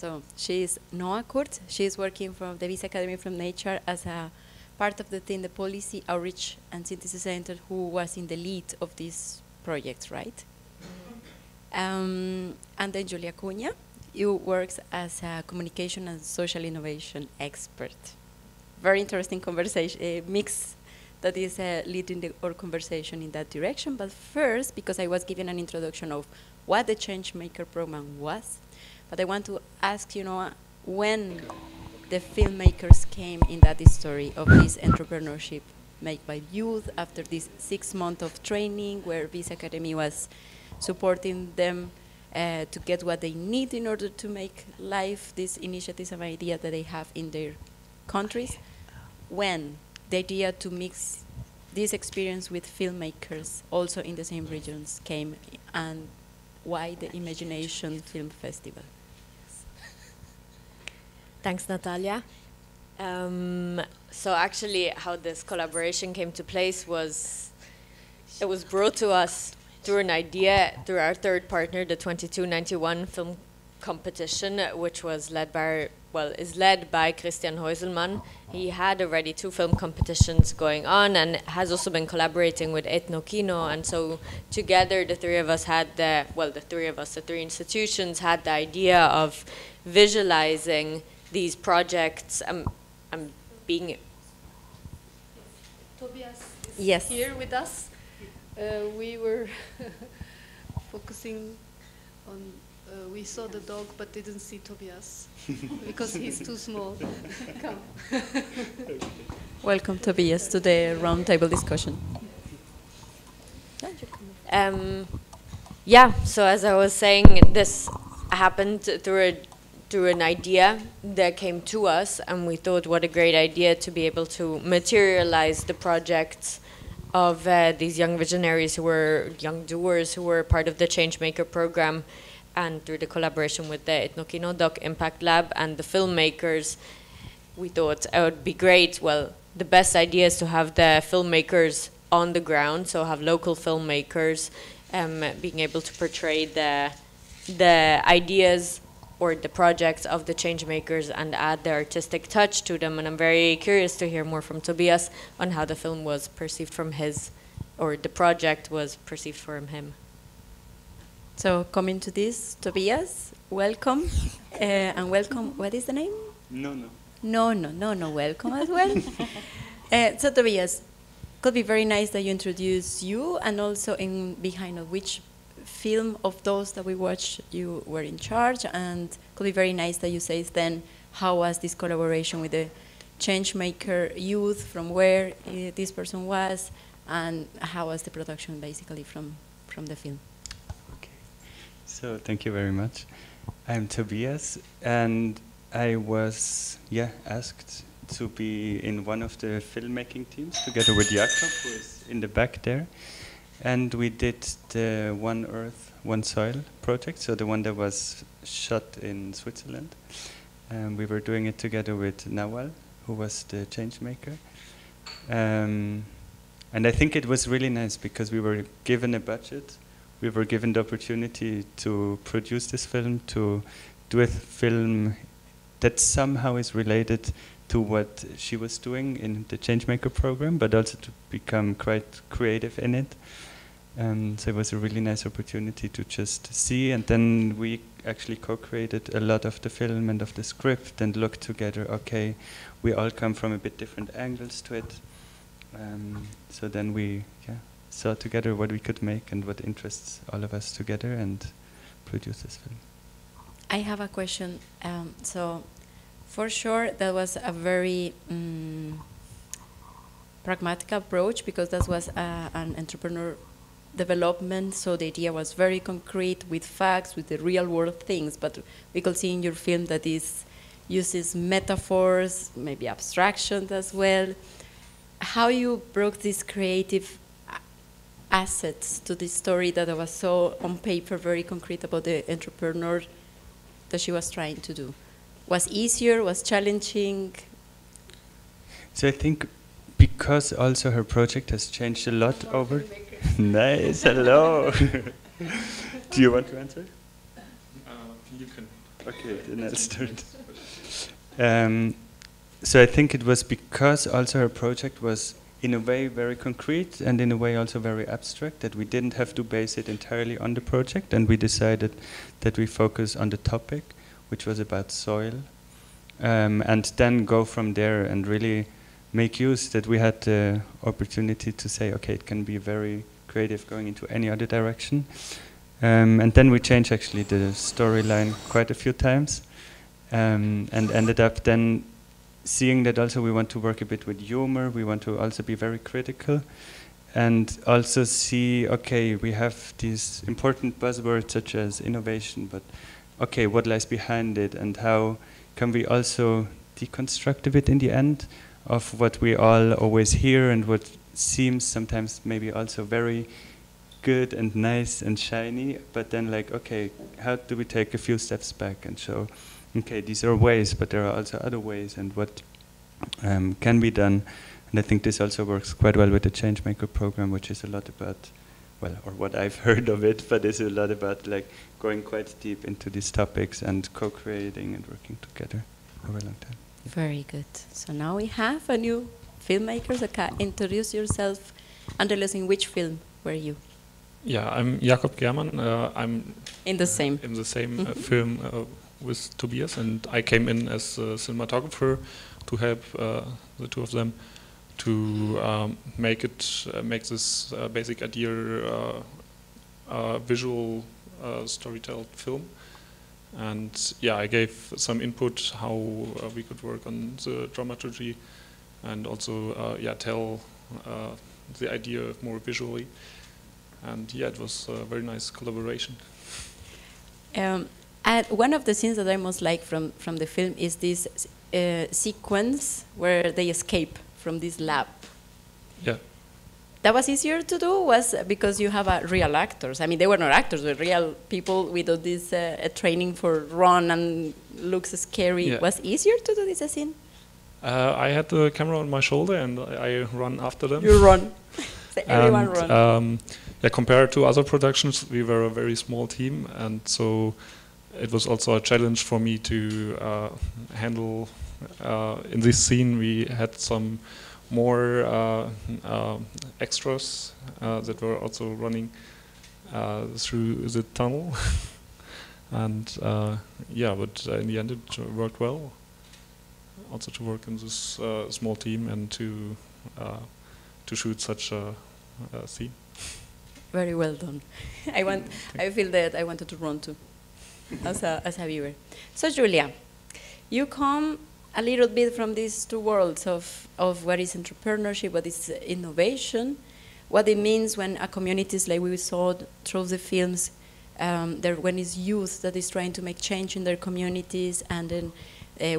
So she's Noah KURZ. She's working from the Wyss Academy from Nature as a part of the team, the Policy Outreach and Synthesis Center, who was in the lead of this project, right? And then Julia CUNHA, who works as a communication and social innovation expert. Very interesting conversation, a mix that is leading our conversation in that direction. But first, because I was given an introduction of what the Changemaker program was, but I want to ask, when the filmmakers came in that story of this entrepreneurship made by youth after this 6 months of training where Wyss Academy was supporting them to get what they need in order to make live these initiatives and ideas that they have in their countries. When the idea to mix this experience with filmmakers also in the same regions came, and why the Imagination Film Festival? Thanks, Natalia. So actually how this collaboration came to place was, it was brought to us through an idea, through our third partner, the 2291 film competition, which was led by, is led by Christian Heuselmann. He had already 2 film competitions going on and has also been collaborating with Ethnokino, and so together the three of us had the three institutions had the idea of visualizing these projects. Being Tobias is yes. here with us. We were focusing on, we saw the dog but didn't see Tobias because he's too small. Come. Welcome, Tobias, to the roundtable discussion. Yeah, so as I was saying, this happened through an idea that came to us, and we thought what a great idea to be able to materialize the projects of these young visionaries who were young doers who were part of the Changemaker program, and through the collaboration with the Ethnokino Doc Impact Lab and the filmmakers, we thought it would be great. Well, the best idea is to have the filmmakers on the ground, so have local filmmakers being able to portray the ideas or the projects of the Changemakers and add the artistic touch to them. And I'm very curious to hear more from Tobias on how the film was perceived from his, or the project was perceived from him. So coming to this, Tobias, welcome. And welcome, what is the name? No. No, welcome as well. So Tobias, could be very nice that you introduce you, and also in behind of which film of those that we watched you were in charge, and could be very nice that you say then how was this collaboration with the Changemaker youth, from where this person was, and how was the production basically from the film. Okay, so thank you very much. I'm Tobias, and I was asked to be in one of the filmmaking teams together with JAKOB, who is in the back there. And we did the One Earth, One Soil project, so the one that was shot in Switzerland. We were doing it together with Nawal, who was the Changemaker. And I think it was really nice because we were given a budget, we were given the opportunity to produce this film, to do a film that somehow is related to what she was doing in the Changemaker program, but also to become quite creative in it. So it was a really nice opportunity to just see, and then we actually co-created a lot of the film and of the script and looked together, okay, we all come from a bit different angles to it. So then we saw together what we could make and what interests all of us together and produce this film. I have a question. So for sure that was a very pragmatic approach, because that was an entrepreneur development, so the idea was very concrete with facts, with the real world things, but we could see in your film that this uses metaphors, maybe abstractions as well. How you brought these creative assets to this story that was so on paper very concrete about the entrepreneur that she was trying to do? Was easier, was challenging? So I think because also her project has changed a lot over. Nice, hello. Do you want to answer? You can. Okay, then I'll start. So I think it was because also her project was in a way very concrete and in a way also very abstract, that we didn't have to base it entirely on the project, and we decided that we focus on the topic, which was about soil, and then go from there and really make use that we had the opportunity to say, okay, it can be very creative going into any other direction. And then we changed actually the storyline quite a few times, and ended up then seeing that also we want to work a bit with humor, we want to also be very critical, and also see, okay, we have these important buzzwords such as innovation, but okay, what lies behind it, and how can we also deconstruct a bit in the end of what we all always hear and what seems sometimes maybe also very good and nice and shiny, but then like, okay, how do we take a few steps back and show, okay, these are ways, but there are also other ways, and what can be done. And I think this also works quite well with the Changemaker program, which is a lot about, well, or what I've heard of it, but it's a lot about like going quite deep into these topics and co-creating and working together over a long time. Very good. So now we have a new filmmaker. So introduce yourself. Andreas, in which film were you? Yeah, I'm JAKOB GEHRMANN. I'm in the same film with Tobias, and I came in as a cinematographer to help the two of them to make this basic idea visual storytelling film. And yeah, I gave some input how we could work on the dramaturgy, and also tell the idea more visually. And yeah, it was a very nice collaboration. One of the scenes that I most like from the film is this sequence where they escape from this lab. Yeah. That was easier to do, was because you have real actors. I mean, they were not actors, they were real people with all this training for run and looks scary. Yeah. Was easier to do this scene? I had the camera on my shoulder and I run after them. You run. So everyone run. Yeah, compared to other productions, we were a very small team, and so it was also a challenge for me to handle. In this scene, we had some more extras that were also running through the tunnel, and yeah, but in the end it worked well. Also to work in this small team and to shoot such a scene. Very well done. I feel that I wanted to run too, as a viewer. So Julia, you come a little bit from these two worlds of what is entrepreneurship, what is innovation, what it means when a community, like we saw through the films, when it's youth that is trying to make change in their communities, and then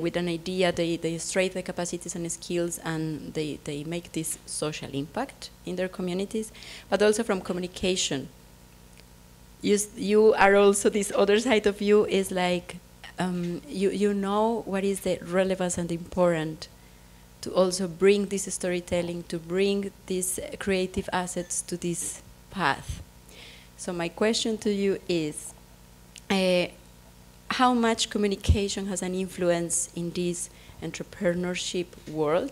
with an idea they strengthen the capacities and skills, and they make this social impact in their communities, but also from communication. You are also, this other side of you is like, you know what is the relevance and important to also bring this storytelling, to bring these creative assets to this path. So my question to you is, how much communication has an influence in this entrepreneurship world,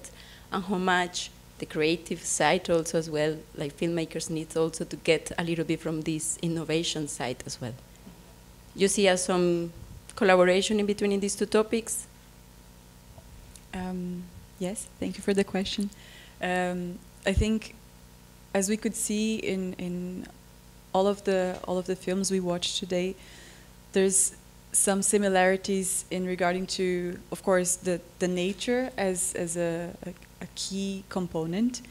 and how much the creative side also as well, like filmmakers need also to get a little bit from this innovation side as well? You see some collaboration in between in these two topics? Yes, thank you for the question. I think, as we could see in all of the films we watched today, there's some similarities in regarding to, of course, the nature as a key component,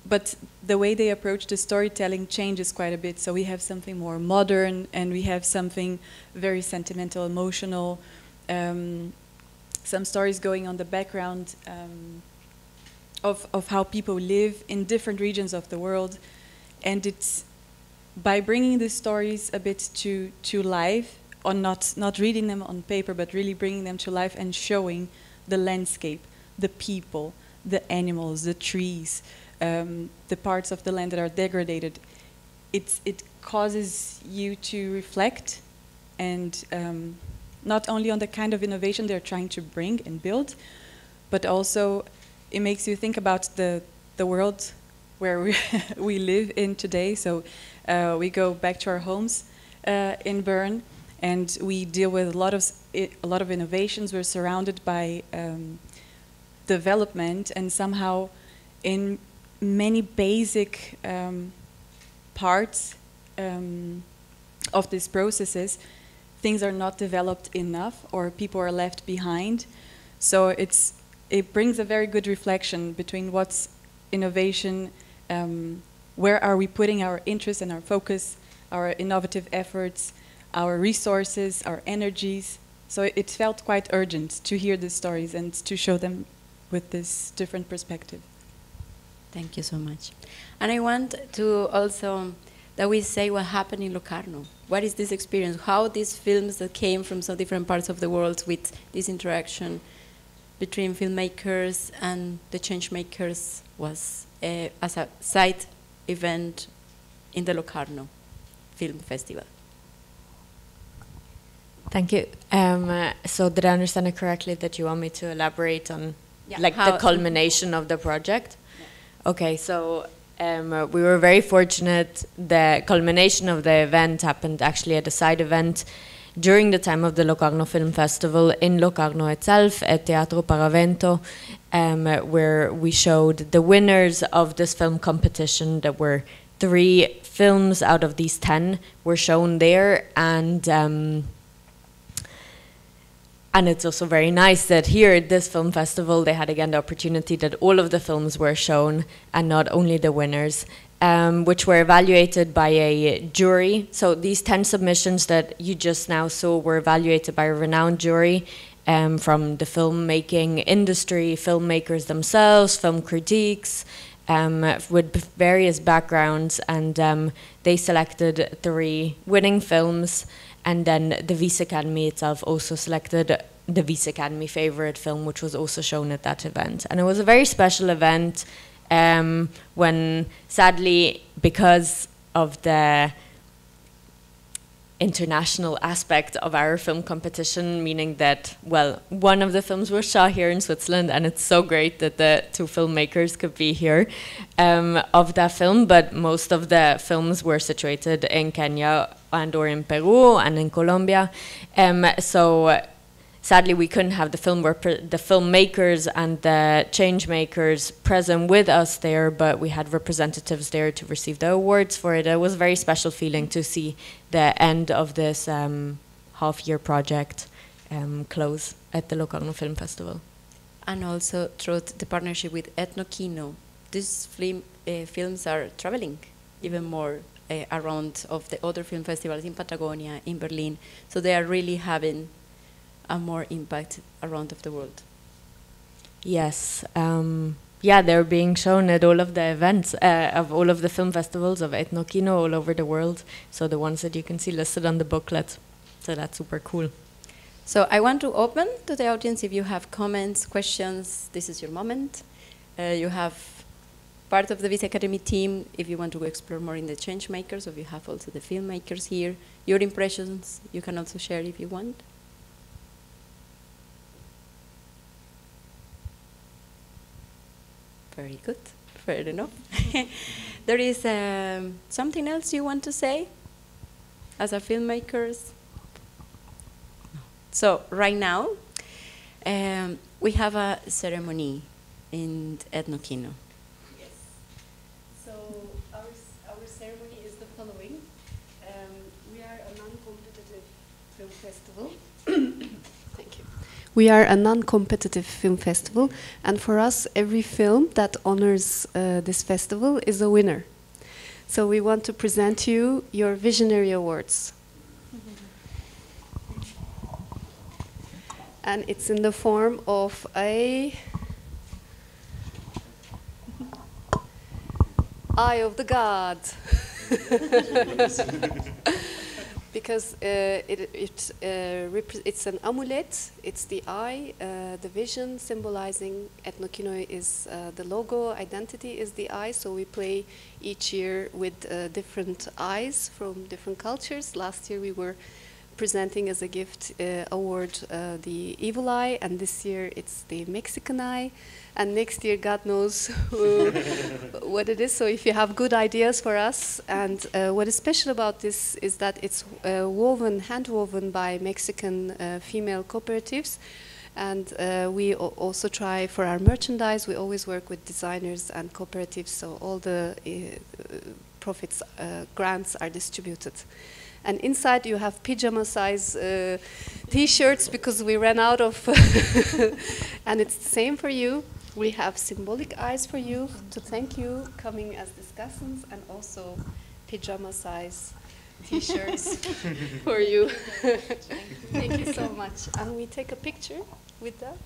but the way they approach the storytelling changes quite a bit. So we have something more modern, and we have something very sentimental, emotional, some stories going on the background of how people live in different regions of the world, and it's by bringing these stories a bit to life, or not reading them on paper, but really bringing them to life and showing the landscape, the people, the animals, the trees, the parts of the land that are degraded. It causes you to reflect and not only on the kind of innovation they're trying to bring and build, but also it makes you think about the world where we live in today. So we go back to our homes in Bern, and we deal with a lot of innovations. We're surrounded by development, and somehow in many basic parts of these processes, things are not developed enough, or people are left behind. So it brings a very good reflection between what's innovation, where are we putting our interest and our focus, our innovative efforts, our resources, our energies. So it felt quite urgent to hear the stories and to show them with this different perspective. Thank you so much. And I want to also that we say what happened in Locarno. What is this experience? How these films that came from so different parts of the world with this interaction between filmmakers and the change makers was as a side event in the Locarno Film Festival. Thank you. So did I understand it correctly that you want me to elaborate on like the culmination of the project? Yeah. Okay, so we were very fortunate. The culmination of the event happened actually at a side event during the time of the Locarno Film Festival in Locarno itself at Teatro Paravento, where we showed the winners of this film competition. There were 3 films out of these 10 were shown there, and it's also very nice that here at this film festival they had again the opportunity that all of the films were shown and not only the winners, which were evaluated by a jury. So these 10 submissions that you just now saw were evaluated by a renowned jury from the filmmaking industry, filmmakers themselves, film critiques, with various backgrounds, and they selected 3 winning films. And then the Wyss Academy itself also selected the Wyss Academy favorite film, which was also shown at that event. And it was a very special event when, sadly, because of the international aspect of our film competition, meaning that, well, one of the films was shot here in Switzerland, and it's so great that the 2 filmmakers could be here of that film, but most of the films were situated in Kenya and or in Peru and in Colombia. So sadly we couldn't have the filmmakers and the change makers present with us there, but we had representatives there to receive the awards for it. It was a very special feeling to see the end of this half-year project close at the Locarno Film Festival. And also through the partnership with Ethnokino, these films are traveling even more around of the other film festivals in Patagonia, in Berlin, so they are really having a more impact around of the world. Yes, yeah, they're being shown at all of the events of all of the film festivals of Ethnokino all over the world. So the ones that you can see listed on the booklet. So that's super cool. So I want to open to the audience. If you have comments, questions, this is your moment. You have part of the Wyss Academy team if you want to explore more in the change makers, or you have also the filmmakers here. Your impressions you can also share if you want. Very good, fair enough. There is something else you want to say as a filmmakers? So right now, we have a ceremony in Ethnokino. Yes. So our ceremony is the following. We are a non-competitive film festival. Thank you. We are a non-competitive film festival, and for us, every film that honors this festival is a winner. So we want to present you your Visionary Awards. And it's in the form of a Eye of the God. Because it's an amulet, it's the eye, the vision symbolizing Ethnokino is the logo, identity is the eye, so we play each year with different eyes from different cultures. Last year we were presenting as a gift award the Evil Eye, and this year it's the Mexican Eye, and next year God knows what it is. So if you have good ideas for us, and what is special about this is that it's hand woven by Mexican female cooperatives. And we also try for our merchandise, we always work with designers and cooperatives, so all the profits, grants are distributed. And inside you have pyjama size t-shirts because we ran out of, and it's the same for you. We have symbolic eyes for you to thank you coming as discussants, and also pyjama size t-shirts for you. Thank you so much. And we take a picture with that.